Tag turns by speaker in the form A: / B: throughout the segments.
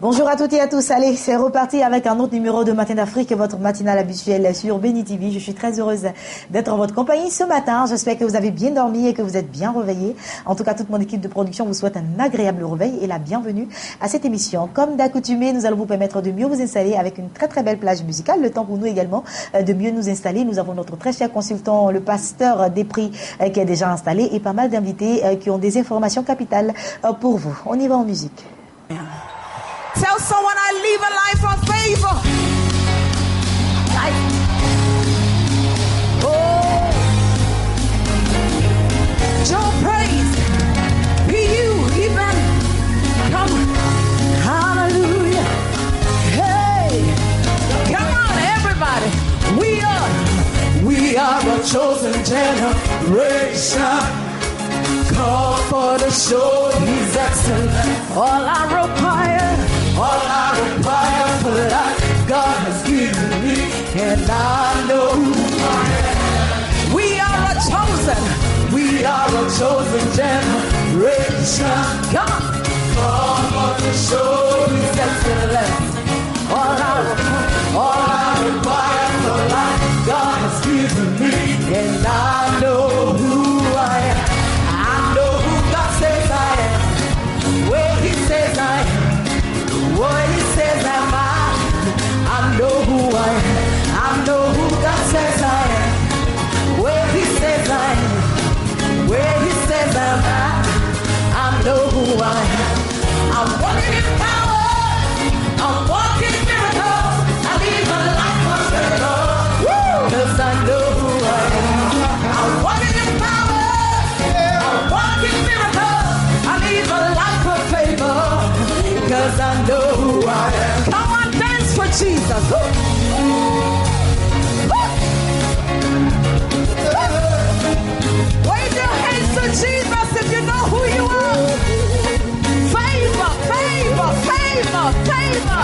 A: Bonjour à toutes et à tous. Allez, c'est reparti avec un autre numéro de Matin d'Afrique, votre matinale habituelle sur Béni TV. Je suis très heureuse d'être en votre compagnie ce matin. J'espère que vous avez bien dormi et que vous êtes bien réveillés. En tout cas, toute mon équipe de production vous souhaite un agréable réveil et la bienvenue à cette émission. Comme d'accoutumé, nous allons vous permettre de mieux vous installer avec une très très belle plage musicale. Le temps pour nous également de mieux nous installer. Nous avons notre très cher consultant, le pasteur Despris, qui est déjà installé et pas mal d'invités qui ont des informations capitales pour vous. On y va en musique.
B: Tell someone I live a life of favor. Oh, your praise be you even. Come, hallelujah. Hey, come on, everybody. We are a chosen generation. Called for to show His excellence. All I require for life, God has given me, and I know who I am. We are a chosen generation. Come on. Called for to show His excellence. All I require for life, God has given me, and I know who I am. I know who God says I am, where He says I am. What He says I'm I know who I am. I know who God says I am. Where He says I am. Where He says I'm I know who I am. I'm walking in power. I'm walking in miracles. I live a life of favor. Cause I know who I am. I'm walking in power. I'm walking in miracles. I live a life of favor. Cause I know who I am. Come on, dance for Jesus. Wave your hands to Jesus if you know who you are. Favor, favor, favor, favor.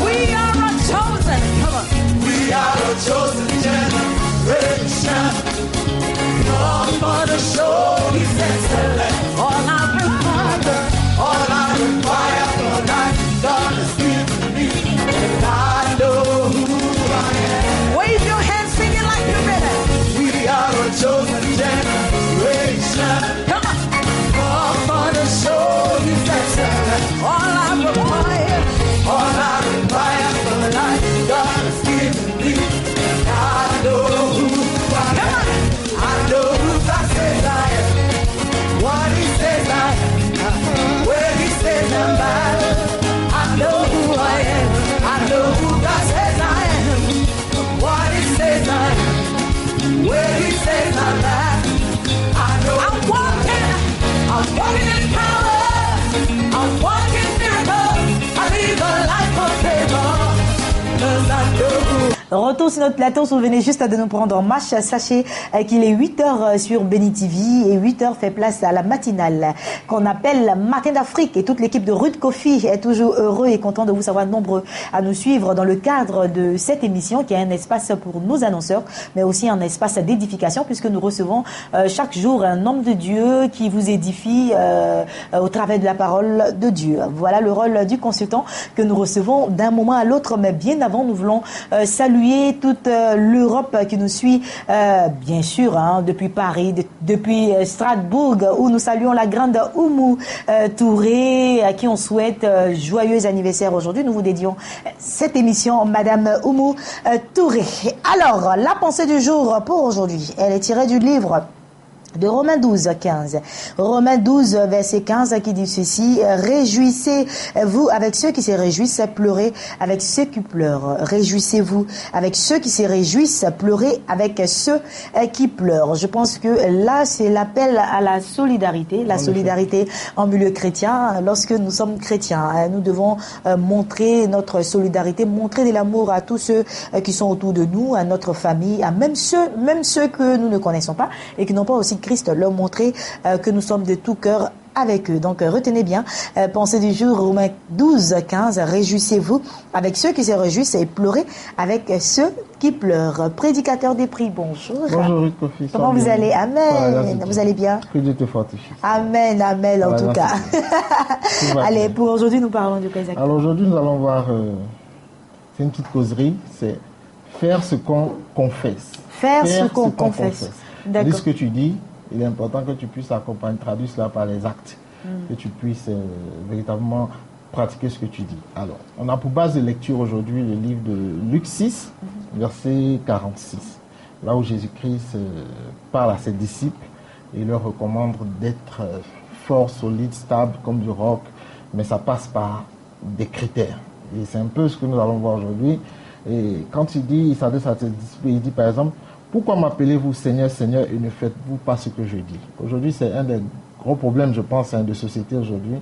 B: We are a chosen, come on. We are a chosen generation. Come for the show His excellence. All I require for life, God has given me, and I know who I am. Wave your hands, sing it like you're ready. We are a chosen generation. Come on. Come for the show His excellence. All I require for life, God has given me, and I know who I am. I know who God says I am. What He says I am. Where He says I'm bad, I know who I am. I know who God says I am. What He says I am. Where He says I'm bad, I know I'm walking in power. I'm walking in miracles. I live a life of favor. Cause I know who.
A: Retour sur notre plateau, si vous venez juste de nous prendre en marche, sachez qu'il est 8h sur Béni TV et 8h fait place à la matinale qu'on appelle Matin d'Afrique et toute l'équipe de Ruth Kofi est toujours heureux et content de vous savoir nombreux à nous suivre dans le cadre de cette émission qui est un espace pour nos annonceurs mais aussi un espace d'édification puisque nous recevons chaque jour un homme de Dieu qui vous édifie au travers de la parole de Dieu. Voilà le rôle du consultant que nous recevons d'un moment à l'autre mais bien avant nous voulons saluer toute l'Europe qui nous suit, bien sûr, depuis Paris, depuis Strasbourg, où nous saluons la grande Oumou Touré, à qui on souhaite joyeux anniversaire aujourd'hui. Nous vous dédions cette émission, Madame Oumou Touré. Alors, la pensée du jour pour aujourd'hui, elle est tirée du livre de Romains 12, 15. Romains 12, verset 15 qui dit ceci: réjouissez-vous avec ceux qui se réjouissent, pleurez avec ceux qui pleurent. Réjouissez-vous avec ceux qui se réjouissent, pleurez avec ceux qui pleurent. Je pense que là, c'est l'appel à la solidarité, solidarité en milieu chrétien. Lorsque nous sommes chrétiens, nous devons montrer notre solidarité, montrer de l'amour à tous ceux qui sont autour de nous, à notre famille, à même ceux que nous ne connaissons pas et qui n'ont pas aussi Christ, leur montrer que nous sommes de tout cœur avec eux. Donc retenez bien, pensée du jour, Romains 12, 15, réjouissez-vous avec ceux qui se réjouissent et pleurez avec ceux qui pleurent. Prédicateur des prix, bonjour.
C: Bonjour Ruth Kofi.
A: Comment vous allez? Amen. Vous allez bien?
C: Que Dieu te fortifie.
A: Amen, amen en tout cas. Allez, pour aujourd'hui, nous parlons de quoi exactement?
C: Alors aujourd'hui, nous allons voir, c'est une petite causerie, c'est faire ce qu'on confesse.
A: Faire ce qu'on confesse.
C: D'accord. Dis ce que tu dis, il est important que tu puisses accompagner, traduire cela par les actes, que tu puisses véritablement pratiquer ce que tu dis. Alors, on a pour base de lecture aujourd'hui le livre de Luc 6, verset 46, là où Jésus-Christ parle à ses disciples et leur recommande d'être forts, solides, stables comme du roc, mais ça passe par des critères. Et c'est un peu ce que nous allons voir aujourd'hui. Et quand il s'adresse à ses disciples, il dit par exemple, pourquoi m'appelez-vous Seigneur, Seigneur et ne faites-vous pas ce que je dis? Aujourd'hui, c'est un des gros problèmes, je pense, de société aujourd'hui.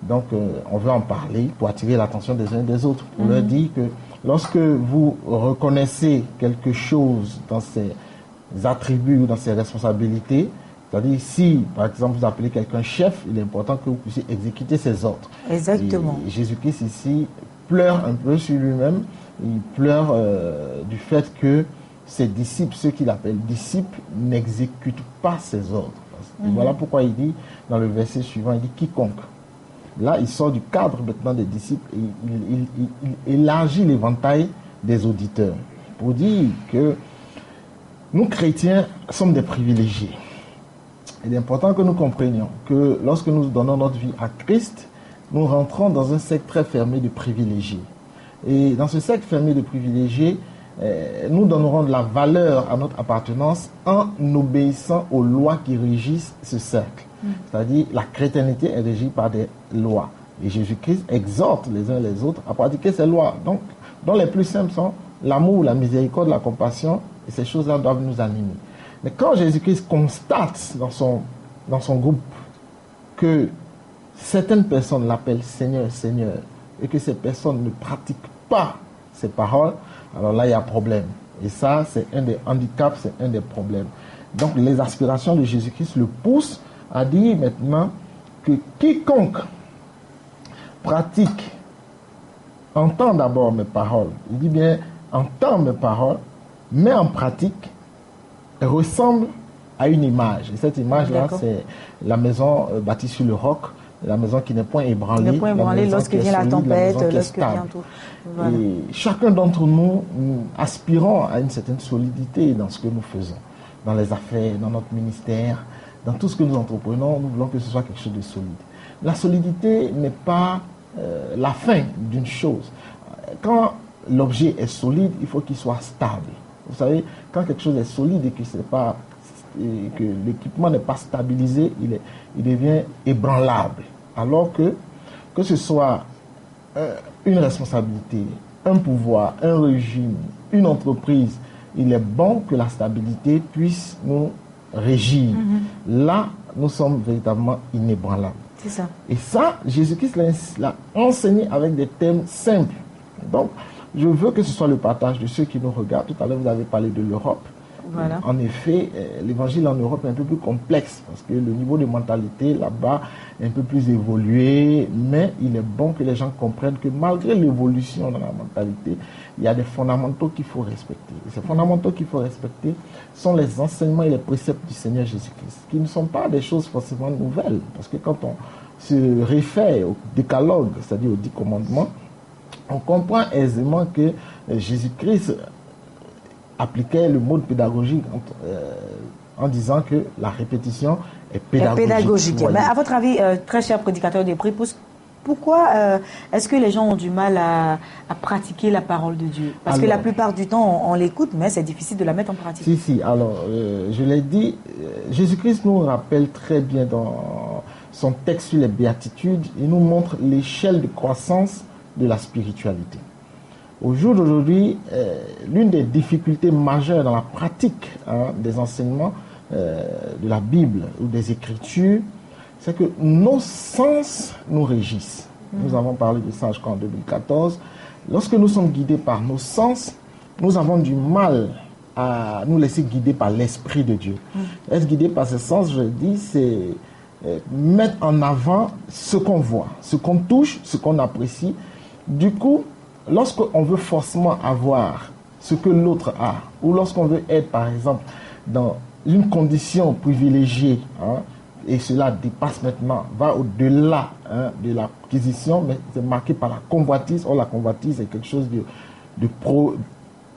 C: Donc, on veut en parler pour attirer l'attention des uns et des autres. On leur dit que lorsque vous reconnaissez quelque chose dans ses attributs ou dans ses responsabilités, c'est-à-dire si, par exemple, vous appelez quelqu'un chef, il est important que vous puissiez exécuter ses ordres.
A: Exactement.
C: Et Jésus-Christ ici pleure un peu sur lui-même. Il pleure du fait que ses disciples, ceux qu'il appelle disciples, n'exécutent pas ses ordres. Et voilà pourquoi il dit, dans le verset suivant, il dit quiconque. Là, il sort du cadre maintenant des disciples et il élargit l'éventail des auditeurs pour dire que nous, chrétiens, sommes des privilégiés. Il est important que nous comprenions que lorsque nous donnons notre vie à Christ, nous rentrons dans un cercle très fermé de privilégiés. Et dans ce cercle fermé de privilégiés, nous donnerons de la valeur à notre appartenance en obéissant aux lois qui régissent ce cercle. C'est-à-dire, la chrétienté est régie par des lois. Et Jésus-Christ exhorte les uns les autres à pratiquer ces lois. Donc, dont les plus simples sont l'amour, la miséricorde, la compassion, et ces choses-là doivent nous animer. Mais quand Jésus-Christ constate dans son groupe que certaines personnes l'appellent Seigneur, Seigneur, et que ces personnes ne pratiquent pas ces paroles, alors là, il y a problème. Et ça, c'est un des handicaps, c'est un des problèmes. Donc, les aspirations de Jésus-Christ le poussent à dire maintenant que quiconque pratique, entend d'abord mes paroles. Il dit bien, entend mes paroles, met en pratique, ressemble à une image. Et cette image-là, c'est la maison bâtie sur le roc, la maison qui n'est point ébranlée.
A: N'est point ébranlée lorsque vient la tempête, lorsque vient tout.
C: Voilà. Et chacun d'entre nous, nous aspirons à une certaine solidité dans ce que nous faisons, dans les affaires, dans notre ministère, dans tout ce que nous entreprenons, nous voulons que ce soit quelque chose de solide. La solidité n'est pas la fin d'une chose. Quand l'objet est solide, il faut qu'il soit stable. Vous savez, quand quelque chose est solide et que l'équipement n'est pas stabilisé, il devient ébranlable. Alors que ce soit une responsabilité, un pouvoir, un régime, une entreprise, il est bon que la stabilité puisse nous régir. Là, nous sommes véritablement inébranlables.
A: C'est ça.
C: Et ça, Jésus-Christ l'a enseigné avec des termes simples. Donc, je veux que ce soit le partage de ceux qui nous regardent. Tout à l'heure, vous avez parlé de l'Europe.
A: Voilà.
C: En effet, l'évangile en Europe est un peu plus complexe parce que le niveau de mentalité là-bas est un peu plus évolué, mais il est bon que les gens comprennent que malgré l'évolution dans la mentalité, il y a des fondamentaux qu'il faut respecter. Et ces fondamentaux qu'il faut respecter sont les enseignements et les préceptes du Seigneur Jésus-Christ, qui ne sont pas des choses forcément nouvelles, parce que quand on se réfère au décalogue, c'est-à-dire aux 10 commandements, on comprend aisément que Jésus-Christ appliquait le mode pédagogique en disant que la répétition est pédagogique.
A: Mais à votre avis, très cher prédicateur des prix, pourquoi est-ce que les gens ont du mal à pratiquer la parole de Dieu? Parce que la plupart du temps, on l'écoute, mais c'est difficile de la mettre en pratique.
C: Si. Alors, je l'ai dit, Jésus-Christ nous rappelle très bien dans son texte sur les béatitudes, il nous montre l'échelle de croissance de la spiritualité. Au jour d'aujourd'hui, l'une des difficultés majeures dans la pratique des enseignements de la Bible ou des Écritures, c'est que nos sens nous régissent. Nous avons parlé de ça, je crois, en 2014. Lorsque nous sommes guidés par nos sens, nous avons du mal à nous laisser guider par l'Esprit de Dieu. Être guidé par ces sens, je dis, c'est mettre en avant ce qu'on voit, ce qu'on touche, ce qu'on apprécie. Du coup, lorsqu'on veut forcément avoir ce que l'autre a, ou lorsqu'on veut être, par exemple, dans une condition privilégiée, hein, et cela dépasse maintenant, va au-delà de l'acquisition, mais c'est marqué par la convoitise. Or, la convoitise est quelque chose de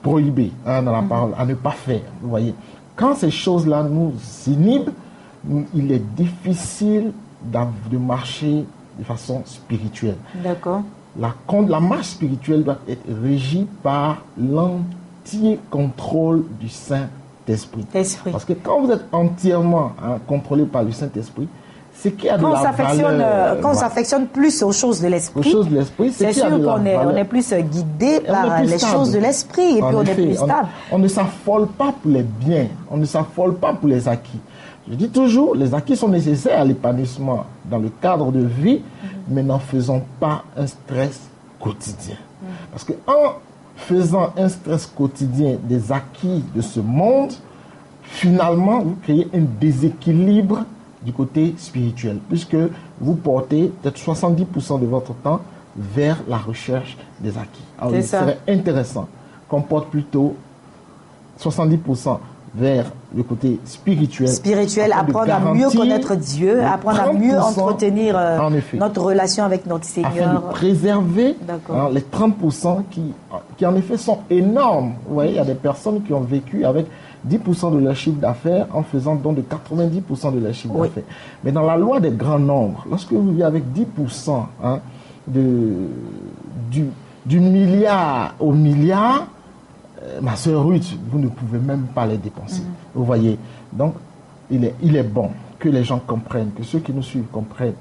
C: prohibé dans la parole, à ne pas faire. Vous voyez, quand ces choses-là nous inhibent, il est difficile de marcher de façon spirituelle.
A: D'accord.
C: La marche spirituelle doit être régie par l'entier contrôle du Saint-Esprit. Parce que quand vous êtes entièrement contrôlé par le Saint-Esprit, c'est qu'il y a de la valeur.
A: Quand on s'affectionne plus aux choses de l'esprit, c'est sûr qu'on est plus guidé par les choses de l'esprit et puis on est plus stable.
C: On ne s'affole pas pour les biens, on ne s'affole pas pour les acquis. Je dis toujours, les acquis sont nécessaires à l'épanouissement dans le cadre de vie, mais n'en faisons pas un stress quotidien. Parce qu'en faisant un stress quotidien des acquis de ce monde, finalement, vous créez un déséquilibre du côté spirituel, puisque vous portez peut-être 70% de votre temps vers la recherche des acquis. Alors, il serait intéressant qu'on porte plutôt 70% vers le côté spirituel.
A: Apprendre à mieux connaître Dieu, apprendre à mieux entretenir notre relation avec notre Seigneur.
C: Afin de préserver les 30% qui en effet sont énormes. Vous voyez, il y a des personnes qui ont vécu avec 10% de leur chiffre d'affaires en faisant don de 90% de leur chiffre d'affaires. Mais dans la loi des grands nombres, lorsque vous vivez avec 10% du milliard au milliard, ma sœur Ruth, vous ne pouvez même pas les dépenser. Vous voyez. Donc, il est bon que les gens comprennent, que ceux qui nous suivent comprennent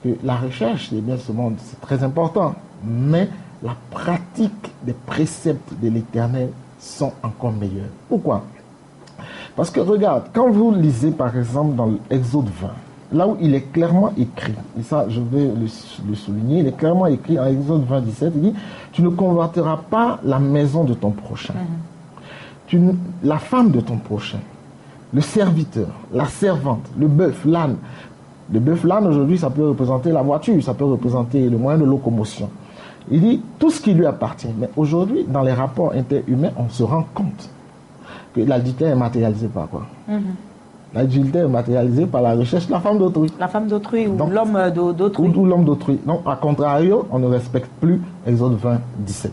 C: que la recherche des biens de ce monde, c'est très important. Mais la pratique des préceptes de l'Éternel sont encore meilleurs. Pourquoi? Parce que regarde, quand vous lisez par exemple dans l'Exode 20, là où il est clairement écrit, et ça je vais le souligner, il est clairement écrit en Exode 20, 17, il dit, tu ne convertiras pas la maison de ton prochain, la femme de ton prochain, le serviteur, la servante, le bœuf, l'âne. Le bœuf, l'âne aujourd'hui ça peut représenter la voiture, ça peut représenter le moyen de locomotion. Il dit tout ce qui lui appartient. Mais aujourd'hui, dans les rapports interhumains, on se rend compte que l'adultère est matérialisé par quoi? L'adultère est matérialisé par la recherche de la femme d'autrui.
A: La femme d'autrui ou l'homme d'autrui.
C: Ou l'homme d'autrui. Donc, à contrario, on ne respecte plus Exode 20, 17.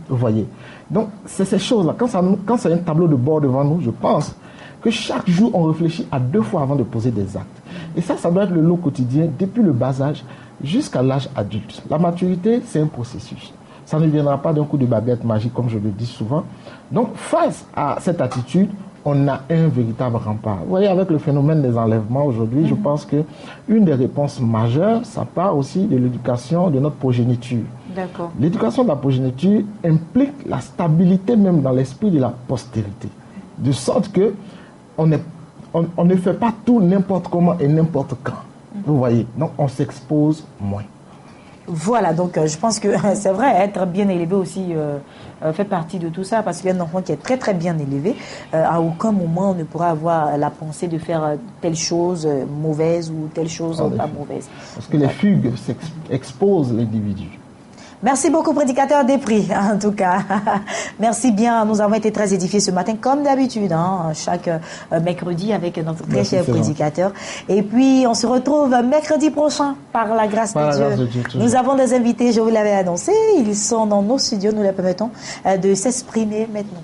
C: Vous voyez. Donc, c'est ces choses-là. Quand c'est un tableau de bord devant nous, je pense que chaque jour, on réfléchit à 2 fois avant de poser des actes. Et ça doit être le lot quotidien depuis le bas âge jusqu'à l'âge adulte. La maturité, c'est un processus. Ça ne viendra pas d'un coup de baguette magique, comme je le dis souvent. Donc, face à cette attitude, on a un véritable rempart. Vous voyez, avec le phénomène des enlèvements aujourd'hui, je pense qu'une des réponses majeures, ça part aussi de l'éducation de notre progéniture.
A: D'accord.
C: L'éducation de la progéniture implique la stabilité même dans l'esprit de la postérité. De sorte que on ne fait pas tout n'importe comment et n'importe quand. Vous voyez, donc on s'expose moins.
A: Voilà, donc je pense que c'est vrai, être bien élevé aussi fait partie de tout ça, parce qu'un enfant qui est très très bien élevé, à aucun moment on ne pourra avoir la pensée de faire telle chose mauvaise ou telle chose pas mauvaise.
C: Parce que les fugues exposent l'individu.
A: Merci beaucoup, prédicateur Desprez, en tout cas. Merci bien. Nous avons été très édifiés ce matin, comme d'habitude, chaque mercredi avec notre très cher prédicateur. Et puis, on se retrouve mercredi prochain, par la grâce de Dieu. Nous avons des invités, je vous l'avais annoncé. Ils sont dans nos studios. Nous leur permettons de s'exprimer maintenant.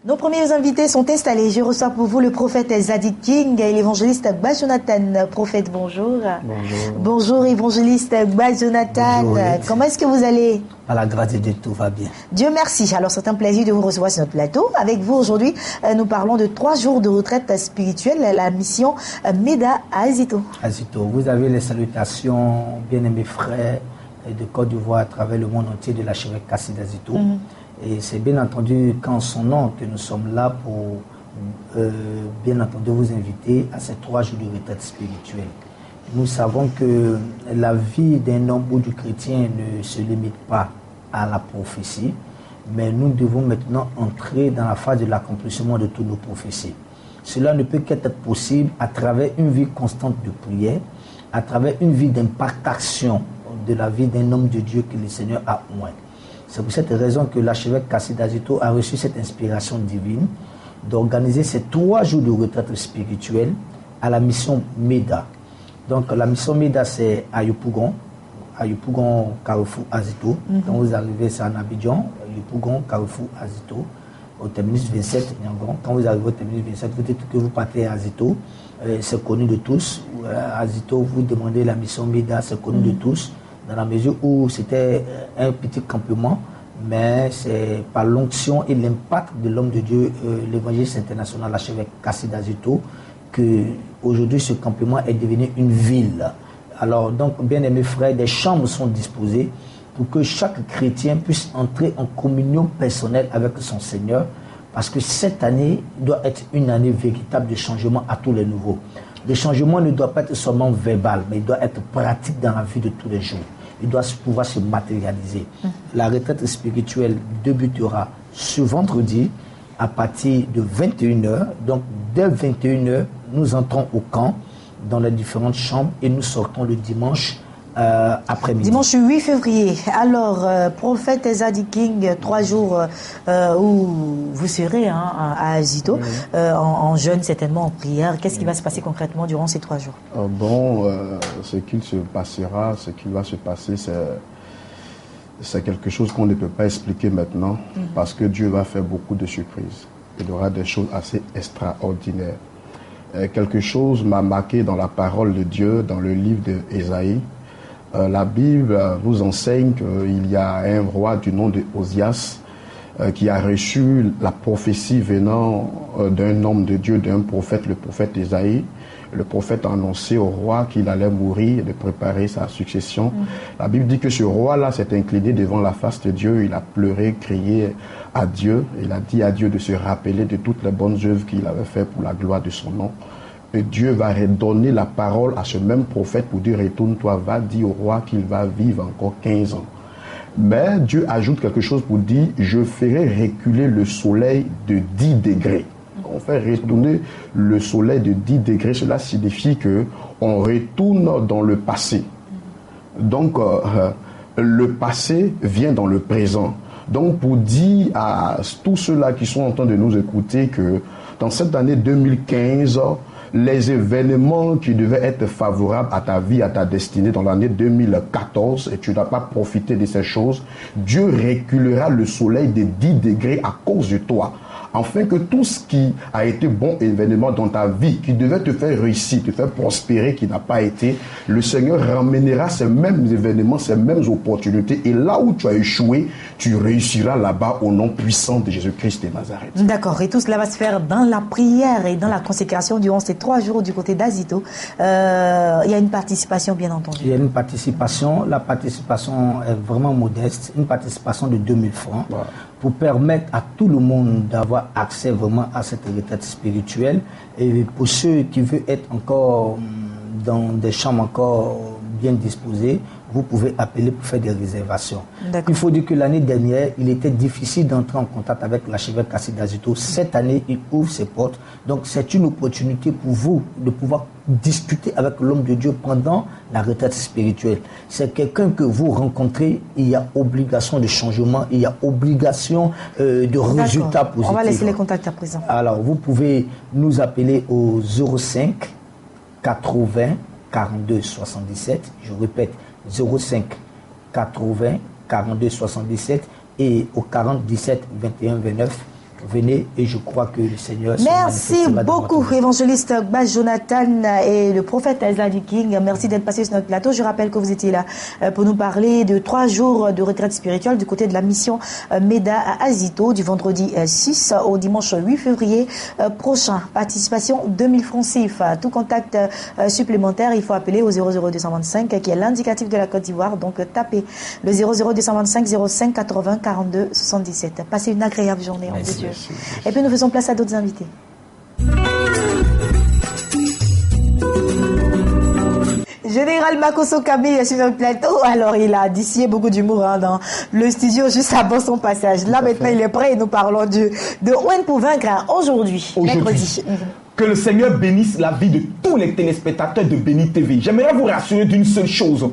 A: Nos premiers invités sont installés. Je reçois pour vous le prophète Zadik King et l'évangéliste Jonathan. Prophète, bonjour.
D: Bonjour.
A: Bonjour, évangéliste Jonathan. Bonjour. Comment est-ce que vous allez?
D: À la grâce de Dieu, tout va bien.
A: Dieu merci. Alors, c'est un plaisir de vous recevoir sur notre plateau. Avec vous, aujourd'hui, nous parlons de 3 jours de retraite spirituelle, la mission MEDA à Azito.
D: Azito, vous avez les salutations, bien-aimés frères de Côte d'Ivoire à travers le monde entier de l'archevêque Kassi d'Azito. Et c'est bien entendu qu'en son nom que nous sommes là pour bien entendu vous inviter à ces 3 jours de retraite spirituelle. Nous savons que la vie d'un homme ou du chrétien ne se limite pas à la prophétie, mais nous devons maintenant entrer dans la phase de l'accomplissement de toutes nos prophéties. Cela ne peut qu'être possible à travers une vie constante de prière, à travers une vie d'impactation de la vie d'un homme de Dieu que le Seigneur a oint. C'est pour cette raison que l'archevêque Kassida Zito a reçu cette inspiration divine d'organiser ces 3 jours de retraite spirituelle à la mission MEDA. Donc la mission MEDA, c'est à Yopougon, Carrefour, Azito. Quand vous arrivez, c'est en Abidjan, Yopougon, Carrefour, Azito, au terminus 27, Yangon. Quand vous arrivez au terminus 27, vous dites que vous partez à Azito, c'est connu de tous. Azito, vous demandez la mission MEDA, c'est connu de tous, dans la mesure où c'était un petit campement, mais c'est par l'onction et l'impact de l'homme de Dieu, l'évangéliste international, l'archevêque Kassida Zito, que aujourd'hui ce campement est devenu une ville. Alors donc, bien aimés frères, des chambres sont disposées pour que chaque chrétien puisse entrer en communion personnelle avec son Seigneur, parce que cette année doit être une année véritable de changement à tous les niveaux. Le changement ne doit pas être seulement verbal, mais il doit être pratique dans la vie de tous les jours. Il doit pouvoir se matérialiser. La retraite spirituelle débutera ce vendredi à partir de 21h. Donc, dès 21h, nous entrons au camp dans les différentes chambres et nous sortons le dimanche après-midi.
A: Dimanche 8 février. Alors, prophète Ezadi King, 3 jours où vous serez à Azito, en jeûne certainement, en prière. Qu'est-ce qui va se passer concrètement durant ces 3 jours?
E: Ce qu'il va se passer, c'est quelque chose qu'on ne peut pas expliquer maintenant, parce que Dieu va faire beaucoup de surprises. Il y aura des choses assez extraordinaires. Quelque chose m'a marqué dans la parole de Dieu, dans le livre d'Ésaïe. La Bible nous enseigne qu'il y a un roi du nom de Osias qui a reçu la prophétie venant d'un homme de Dieu, d'un prophète, le prophète Ésaïe. Le prophète a annoncé au roi qu'il allait mourir et de préparer sa succession. La Bible dit que ce roi-là s'est incliné devant la face de Dieu. Il a pleuré, crié à Dieu. Il a dit à Dieu de se rappeler de toutes les bonnes œuvres qu'il avait faites pour la gloire de son nom. Et Dieu va redonner la parole à ce même prophète pour dire: retourne-toi, va dire au roi qu'il va vivre encore 15 ans. Mais Dieu ajoute quelque chose pour dire: je ferai reculer le soleil de 10 degrés. On fait retourner le soleil de 10 degrés. Cela signifie qu'on retourne dans le passé. Donc, le passé vient dans le présent. Donc, pour dire à tous ceux-là qui sont en train de nous écouter que dans cette année 2015, les événements qui devaient être favorables à ta vie, à ta destinée dans l'année 2014, et tu n'as pas profité de ces choses, Dieu reculera le soleil de 10 degrés à cause de toi, afin que tout ce qui a été bon événement dans ta vie, qui devait te faire réussir, te faire prospérer, qui n'a pas été, le Seigneur ramènera ces mêmes événements, ces mêmes opportunités, et là où tu as échoué, tu réussiras là-bas au nom puissant de Jésus-Christ de Nazareth.
A: D'accord, et tout cela va se faire dans la prière et dans la consécration durant ces 3 jours du côté d'Azito. Il y a une participation, bien entendu.
D: Il y a une participation, la participation est vraiment modeste, une participation de 2000 francs. Wow. Pour permettre à tout le monde d'avoir accès vraiment à cette retraite spirituelle. Et pour ceux qui veulent être encore dans des chambres encore bien disposées, vous pouvez appeler pour faire des réservations. Il faut dire que l'année dernière, il était difficile d'entrer en contact avec l'archevêque Kassida Zito. Cette année, il ouvre ses portes. Donc, c'est une opportunité pour vous de pouvoir discuter avec l'homme de Dieu pendant la retraite spirituelle. C'est quelqu'un que vous rencontrez, il y a obligation de changement, il y a obligation de résultats positifs.
A: On va laisser les contacts à présent.
D: Alors, vous pouvez nous appeler au 05 80 42 77. Je répète, 05 80 42 77 et au 40 17 21 29. Venez et je crois que le Seigneur...
A: Merci beaucoup, évangéliste Bas Jonathan et le prophète Ezadi King. Merci d'être passé sur notre plateau. Je rappelle que vous étiez là pour nous parler de 3 jours de retraite spirituelle du côté de la mission MEDA à Azito du vendredi 6 au dimanche 8 février prochain. Participation 2000 francs CFA. Tout contact supplémentaire, il faut appeler au 00225 qui est l'indicatif de la Côte d'Ivoire. Donc tapez le 00225 05 80 42 77. Passez une agréable journée. En Dieu. Et puis nous faisons place à d'autres invités. Général Makosso Camille est sur le plateau. Alors, il a distillé beaucoup d'humour dans le studio juste avant son passage. Là, maintenant, il est prêt et nous parlons de Owen pour vaincre aujourd'hui, mercredi.
F: Que le Seigneur bénisse la vie de tous les téléspectateurs de Béni TV. J'aimerais vous rassurer d'une seule chose.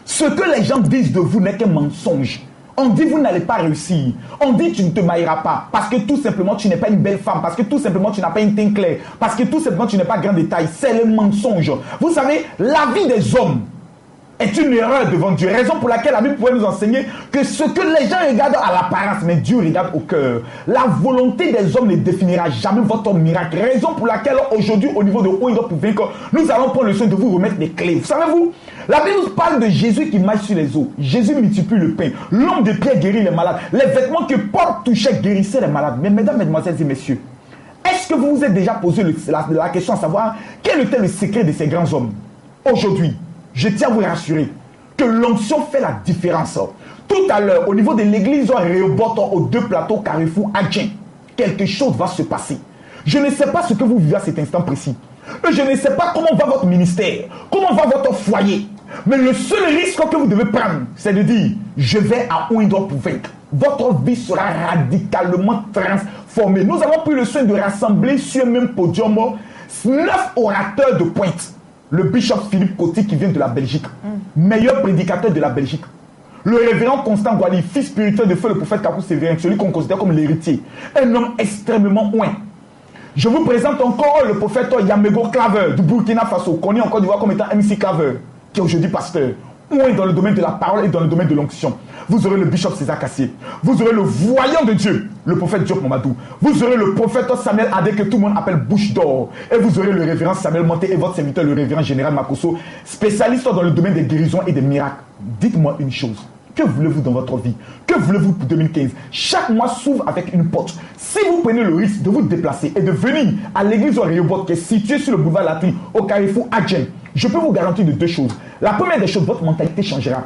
F: Ce que les gens disent de vous n'est qu'un mensonge. On dit vous n'allez pas réussir. On dit tu ne te marieras pas parce que tout simplement tu n'es pas une belle femme, parce que tout simplement tu n'as pas une teint clair, parce que tout simplement tu n'es pas grand détail. C'est le mensonge. Vous savez, la vie des hommes est une erreur devant Dieu. Raison pour laquelle la Bible pourrait nous enseigner que ce que les gens regardent à l'apparence, mais Dieu regarde au cœur. La volonté des hommes ne définira jamais votre miracle. Raison pour laquelle aujourd'hui, au niveau de Oindor pour vaincre, nous allons prendre le soin de vous remettre des clés. Vous savez-vous, la Bible nous parle de Jésus qui marche sur les eaux. Jésus multiplie le pain. L'homme de pierre guérit les malades. Les vêtements que Paul touchait guérissaient les malades. Mais mesdames, mesdemoiselles et messieurs, est-ce que vous vous êtes déjà posé la question à savoir quel était le secret de ces grands hommes? Aujourd'hui, je tiens à vous rassurer que l'onction fait la différence. Tout à l'heure, au niveau de l'église Rehoboth, aux 2 plateaux Carrefour Adjin, quelque chose va se passer. Je ne sais pas ce que vous vivez à cet instant précis. Je ne sais pas comment va votre ministère, comment va votre foyer. Mais le seul risque que vous devez prendre, c'est de dire, je vais à Oindor pour vaincre. Votre vie sera radicalement transformée. Nous avons pris le soin de rassembler sur un même podium 9 orateurs de pointe. Le bishop Philippe Coty qui vient de la Belgique, meilleur prédicateur de la Belgique. Le révérend Constant Gwali, fils spirituel de feu le prophète Kakou Sévérin, celui qu'on considère comme l'héritier. Un homme extrêmement ouin. Je vous présente encore le prophète Yamego Claver du Burkina Faso, connu en Côte d'Ivoire comme étant MC Claver, qui est aujourd'hui pasteur. Ouin dans le domaine de la parole et dans le domaine de l'onction. Vous aurez le bishop César Cassier. Vous aurez le voyant de Dieu, le prophète Diop Mamadou. Vous aurez le prophète Samuel Adé que tout le monde appelle Bouche d'Or. Et vous aurez le révérend Samuel Monté et votre serviteur, le révérend général Makosso, spécialiste dans le domaine des guérisons et des miracles. Dites-moi une chose. Que voulez-vous dans votre vie? Que voulez-vous pour 2015? Chaque mois s'ouvre avec une porte. Si vous prenez le risque de vous déplacer et de venir à l'église Rehoboth qui est située sur le boulevard Latry, au Carrefour Adjin, je peux vous garantir de 2 choses. La première des choses, votre mentalité changera.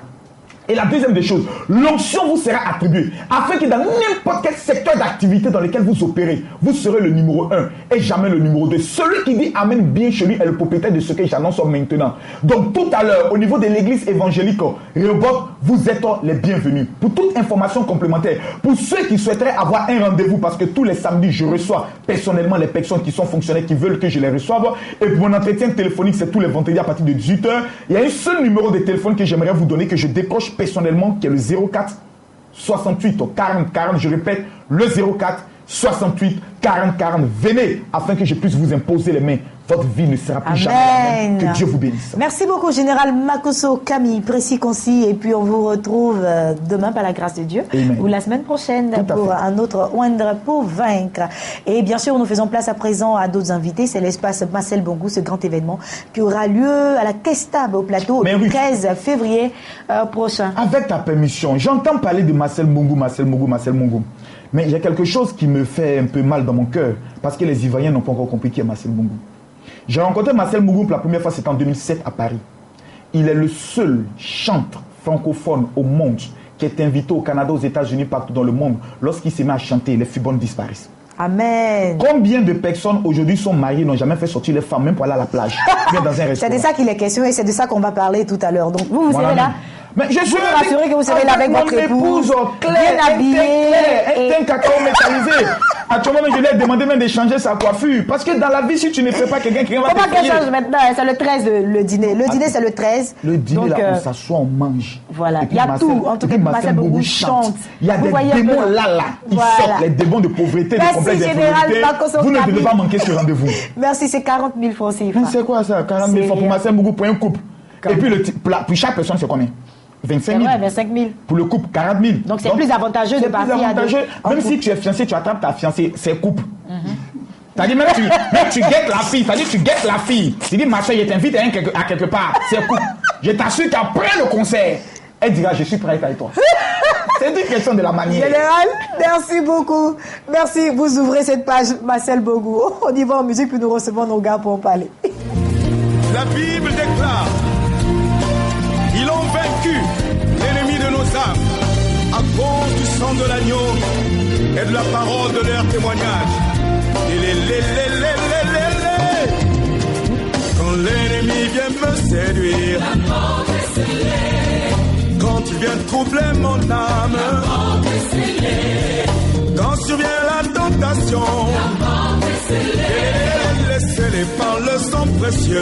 F: Et la deuxième des choses, l'onction vous sera attribuée afin que dans n'importe quel secteur d'activité dans lequel vous opérez, vous serez le numéro 1 et jamais le numéro 2. Celui qui dit Amen bien chez lui est le propriétaire de ce que j'annonce maintenant. Donc tout à l'heure, au niveau de l'église évangélique Rehoboth, vous êtes les bienvenus. Pour toute information complémentaire, pour ceux qui souhaiteraient avoir un rendez-vous, parce que tous les samedis, je reçois personnellement les personnes qui sont fonctionnaires, qui veulent que je les reçoive. Et pour mon entretien téléphonique, c'est tous les vendredis à partir de 18h. Il y a un seul numéro de téléphone que j'aimerais vous donner, que je décroche personnellement, qui est le 04 68 40 40. Je répète, le 04 68 40 40. Venez afin que je puisse vous imposer les mains. Votre vie ne sera plus jamais la même. Que Dieu vous bénisse.
A: Merci beaucoup, Général Makosso Camille, précis, concis. Et puis on vous retrouve demain par la grâce de Dieu.
F: Amen.
A: Ou la semaine prochaine pour un autre Oindre pour vaincre. Et bien sûr, nous faisons place à présent à d'autres invités. C'est l'espace Marcel Bongou, ce grand événement qui aura lieu à la Kestab au plateau le 13 février prochain.
F: Avec ta permission, j'entends parler de Marcel Bongou, Marcel Bongou, Marcel Bongou. Mais il y a quelque chose qui me fait un peu mal dans mon cœur, parce que les Ivoiriens n'ont pas encore compris qui est Marcel Bongou. J'ai rencontré Marcel Bongou pour la première fois, c'était en 2007 à Paris. Il est le seul chanteur francophone au monde qui est invité au Canada, aux États-Unis, partout dans le monde. Lorsqu'il se met à chanter, les fibonnes disparaissent.
A: Amen.
F: Combien de personnes aujourd'hui sont mariées, n'ont jamais fait sortir les femmes, même pour aller à la plage, bien dans un restaurant?
A: C'est de ça qu'il est question et c'est de ça qu'on va parler tout à l'heure. Donc vous serez là.
F: Mais je suis
A: rassuré que vous serez là avec votre épouse, bien habillée,
F: un cacao métallisé. Actuellement, je lui ai demandé même de changer sa coiffure. Parce que dans la vie, si tu ne fais pas quelqu'un va te
A: comment qu'elle change maintenant? C'est le 13, le dîner. Le dîner, c'est le 13.
F: Le dîner, donc, là, on s'assoit, on mange.
A: Voilà, il y a tout. En tout cas, Marcel Bongou chante.
F: Il y a des démons là, qui sortent, les démons de pauvreté, de complexe d'infériorité. Vous ne devez pas manquer ce rendez-vous.
A: Merci, c'est 40 000 francs CFA.
F: C'est quoi ça? 40 000 francs pour Marcel Bongou pour un couple. Et puis, pour chaque personne, c'est combien? 25 000.
A: Ouais, 25 000.
F: Pour le couple, 40 000.
A: Donc c'est plus avantageux de partir à deux.
F: Même si tu es fiancé, tu attrapes ta fiancée, c'est couple. T'as dit, même tu guettes la fille. T'as dit, tu guettes la fille. Tu dis, ma soeur, je t'invite à quelque part. C'est couple. Je t'assure qu'après le concert, elle dira, je suis prête avec toi. C'est une question de la manière.
A: Général, merci beaucoup. Merci. Vous ouvrez cette page, Marcel Bongou. On y va en musique, puis nous recevons nos gars pour en parler.
G: La Bible déclare: ils ont vaincu l'ennemi de nos âmes à cause du sang de l'agneau et de la parole de leur témoignage. Quand l'ennemi vient me séduire, quand il vient troubler mon âme, quand survient la tentation, laissez-les par le sang précieux.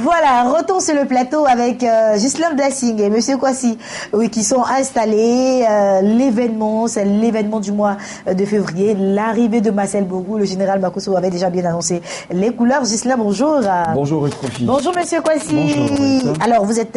A: Voilà, retour sur le plateau avec Ghislain Blessing et Monsieur Kwasi, oui, qui sont installés. L'événement, c'est l'événement du mois de février, l'arrivée de Marcel Bongo. Le général Makosso avait déjà bien annoncé les couleurs. Ghislain, bonjour.
H: Bonjour, Ruth Kofi.
A: Bonjour, Monsieur Kwasi.
H: Bonjour.
A: Alors, vous êtes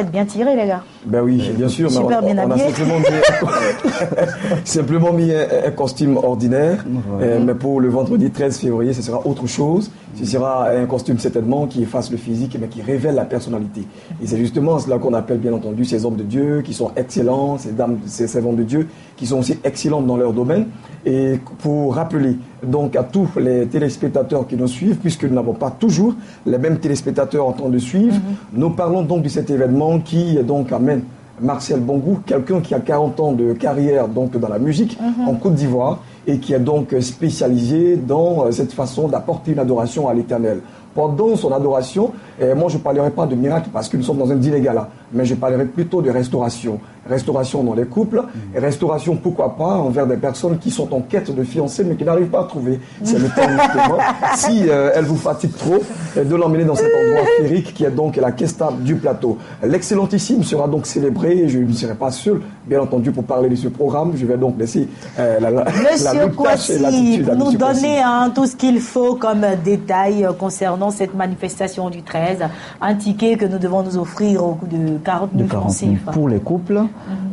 A: bien tirés, les gars.
H: Ben oui, bien sûr.
A: Super bien habillés.
H: On a simplement mis un costume ordinaire, mais pour le vendredi 13 février, ce sera autre chose. Ce sera un costume certainement qui efface le physique, mais qui révèle la personnalité. Et c'est justement cela qu'on appelle bien entendu ces hommes de Dieu qui sont excellents, ces dames, ces servantes de Dieu qui sont aussi excellentes dans leur domaine. Et pour rappeler donc à tous les téléspectateurs qui nous suivent, puisque nous n'avons pas toujours les mêmes téléspectateurs en train de suivre, nous parlons donc de cet événement qui donc amène Marcel Bongo, quelqu'un qui a 40 ans de carrière donc dans la musique en Côte d'Ivoire et qui est donc spécialisé dans cette façon d'apporter une adoration à l'Éternel. Pendant son adoration, moi je ne parlerai pas de miracle parce que nous sommes dans un dîner gala, mais je parlerai plutôt de restauration. Restauration dans les couples, et restauration pourquoi pas envers des personnes qui sont en quête de fiancés mais qui n'arrivent pas à trouver. C'est le temps justement, si elle vous fatigue trop, de l'emmener dans cet endroit féerique qui est donc la Kesta du plateau. L'excellentissime sera donc célébré, je ne serai pas seul, bien entendu, pour parler de ce programme. Je vais donc laisser
A: Monsieur Kwasi, nous donner tout ce qu'il faut comme détail concernant cette manifestation du 13, un ticket que nous devons nous offrir au coût de 40 000 francs CFA.
I: Pour les couples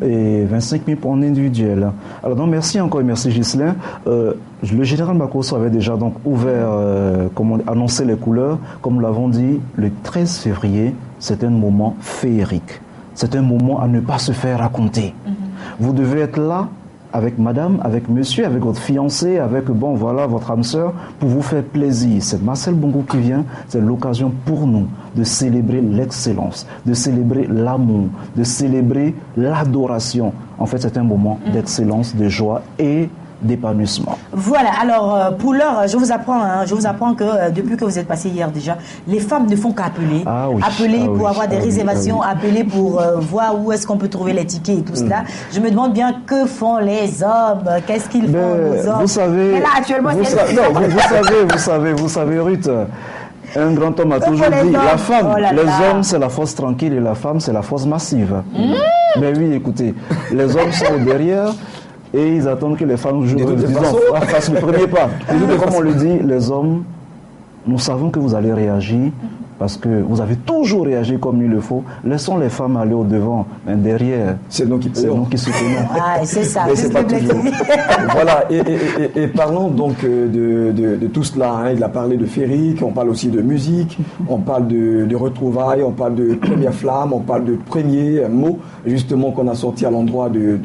I: et 25 000 pour un individuel. Alors donc merci encore et merci Ghislain. Le général Makosso avait déjà donc ouvert, annoncé les couleurs. Comme nous l'avons dit, le 13 février, c'est un moment féerique. C'est un moment à ne pas se faire raconter. Vous devez être là avec madame, avec monsieur, avec votre fiancé, avec, votre âme sœur, pour vous faire plaisir. C'est Marcel Bongo qui vient, c'est l'occasion pour nous de célébrer l'excellence, de célébrer l'amour, de célébrer l'adoration. En fait, c'est un moment d'excellence, de joie et d'épanouissement.
A: Voilà, alors pour l'heure, je vous apprends que depuis que vous êtes passé hier déjà, les femmes ne font qu'appeler. Appeler pour avoir des réservations, appeler pour voir où est-ce qu'on peut trouver les tickets et tout cela. Je me demande bien que font les hommes, qu'est-ce qu'ils font les hommes.
I: Vous savez,
A: là, actuellement,
I: vous savez, Ruth, un grand homme a toujours dit, la femme, les hommes c'est la force tranquille et la femme c'est la force massive. Mais oui, écoutez, les hommes sont derrière. Et ils attendent que les femmes fassent le premier pas. Comme on le dit, les hommes, nous savons que vous allez réagir parce que vous avez toujours réagi comme il le faut. Laissons les femmes aller au devant, mais derrière, c'est nous qui soutenons.
A: C'est ça.
H: C'est pas toujours. Voilà. Et parlons donc de tout cela. Il a parlé de féerique, on parle aussi de musique, on parle de retrouvailles, on parle de première flamme, on parle de premier mot justement qu'on a sorti à l'endroit de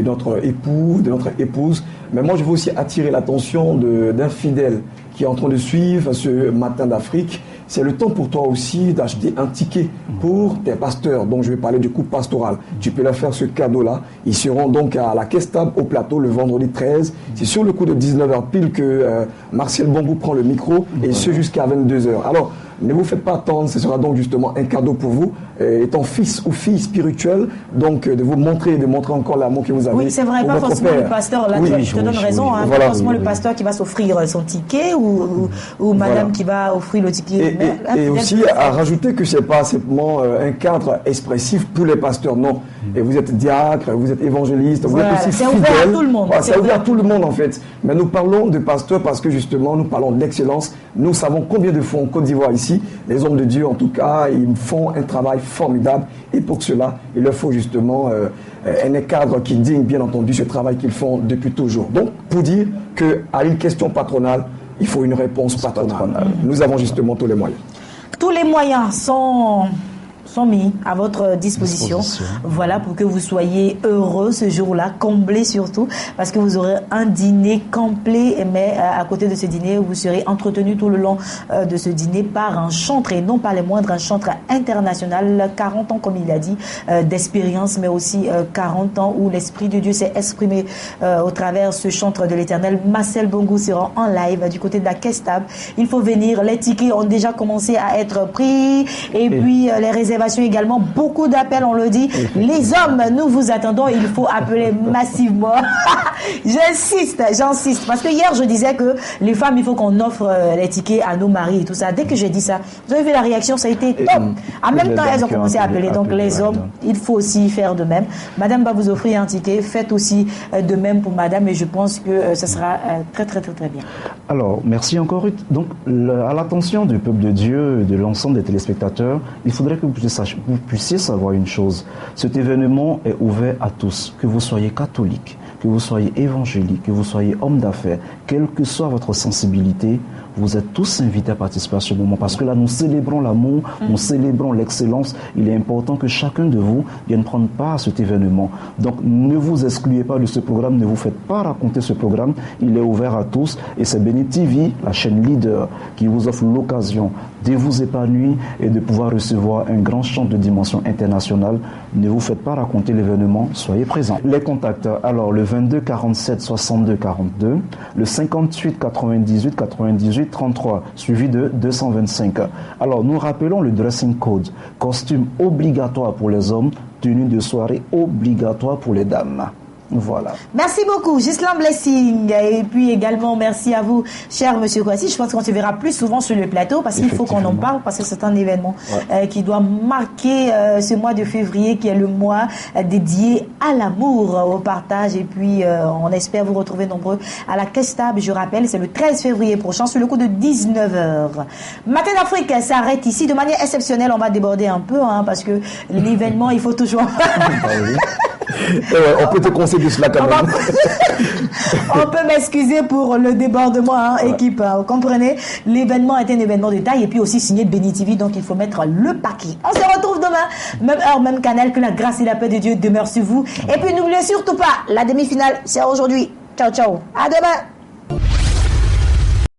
H: notre époux, de notre épouse. Mais moi, je veux aussi attirer l'attention d'un fidèle qui est en train de suivre ce matin d'Afrique. C'est le temps pour toi aussi d'acheter un ticket pour tes pasteurs. Donc, je vais parler du couple pastoral. Tu peux leur faire ce cadeau-là. Ils seront donc à la Kesta au plateau le vendredi 13. C'est sur le coup de 19h pile que Marcel Bongo prend le micro et ce jusqu'à 22h. Alors, ne vous faites pas attendre, ce sera donc justement un cadeau pour vous, étant fils ou fille spirituelle, donc de vous montrer, de montrer encore l'amour que vous avez.
A: Oui, c'est vrai, pas forcément le pasteur, là, je te donne raison, pas forcément le pasteur qui va s'offrir son ticket ou madame qui va offrir le ticket.
H: Et aussi à rajouter que c'est pas simplement un cadre expressif pour les pasteurs, non. Et vous êtes diacre, vous êtes évangéliste, vous êtes aussi fidèle.
A: C'est ouvert à tout le monde.
H: C'est ouvert à tout le monde en fait. Mais nous parlons de pasteurs parce que justement nous parlons d'excellence. Nous savons combien de fois en Côte d'Ivoire ici, les hommes de Dieu en tout cas, ils font un travail formidable. Et pour cela, il leur faut justement un cadre qui digne bien entendu ce travail qu'ils font depuis toujours. Donc pour dire qu'à une question patronale, il faut une réponse patronale. Nous avons justement tous les moyens.
A: Tous les moyens sont mis à votre disposition. Voilà, pour que vous soyez heureux ce jour-là, comblés surtout, parce que vous aurez un dîner complet, mais à côté de ce dîner, vous serez entretenu tout le long de ce dîner par un chantre, et non pas les moindres, un chantre international, 40 ans, comme il a dit, d'expérience, mais aussi 40 ans où l'Esprit de Dieu s'est exprimé au travers ce chantre de l'Éternel. Marcel Bongo sera en live du côté de la Kestab. Il faut venir, les tickets ont déjà commencé à être pris, et puis les réservations également, beaucoup d'appels, on le dit. Les hommes, nous vous attendons, il faut appeler massivement. J'insiste, parce que hier je disais que les femmes, il faut qu'on offre les tickets à nos maris et tout ça. Dès que j'ai dit ça, vous avez vu la réaction, ça a été top. En même temps, elles ont commencé à appeler. Donc les hommes, il faut aussi faire de même. Madame va vous offrir un ticket, faites aussi de même pour madame, et je pense que ce sera très bien.
I: Alors, merci encore Ruth. Donc, à l'attention du peuple de Dieu et de l'ensemble des téléspectateurs, il faudrait que vous puissiez savoir une chose. Cet événement est ouvert à tous, que vous soyez catholique, que vous soyez évangélique, que vous soyez homme d'affaires, quelle que soit votre sensibilité, vous êtes tous invités à participer à ce moment, parce que là, nous célébrons l'amour, nous célébrons l'excellence. Il est important que chacun de vous vienne prendre part à cet événement. Donc, ne vous excluez pas de ce programme, ne vous faites pas raconter ce programme. Il est ouvert à tous, et c'est Béni TV, la chaîne leader, qui vous offre l'occasion de vous épanouir et de pouvoir recevoir un grand chant de dimension internationale. Ne vous faites pas raconter l'événement, soyez présents. Les contacts, alors le 22 47 62 42, le 58 98 98 33, suivi de 225. Alors, nous rappelons le dressing code. Costume obligatoire pour les hommes, tenue de soirée obligatoire pour les dames. Voilà.
A: Merci beaucoup, Ghislain Blessing. Et puis également, merci à vous, cher monsieur Kouassi. Je pense qu'on se verra plus souvent sur le plateau, parce qu'il faut qu'on en parle, parce que c'est un événement qui doit marquer ce mois de février, qui est le mois dédié à l'amour, au partage. Et puis, on espère vous retrouver nombreux à la Kestab. Je rappelle, c'est le 13 février prochain, sur le coup de 19h. Matin d'Afrique s'arrête ici. De manière exceptionnelle, on va déborder un peu, parce que l'événement, il faut toujours...
H: on peut te conseiller cela quand même.
A: On peut m'excuser pour le débordement, équipe. Vous comprenez, l'événement est un événement de taille, et puis aussi signé Béni TV, donc il faut mettre le paquet. On se retrouve demain, même heure, même canal. Que la grâce et la paix de Dieu demeurent sur vous. Et puis n'oubliez surtout pas, la demi-finale, c'est aujourd'hui. Ciao, ciao. À demain.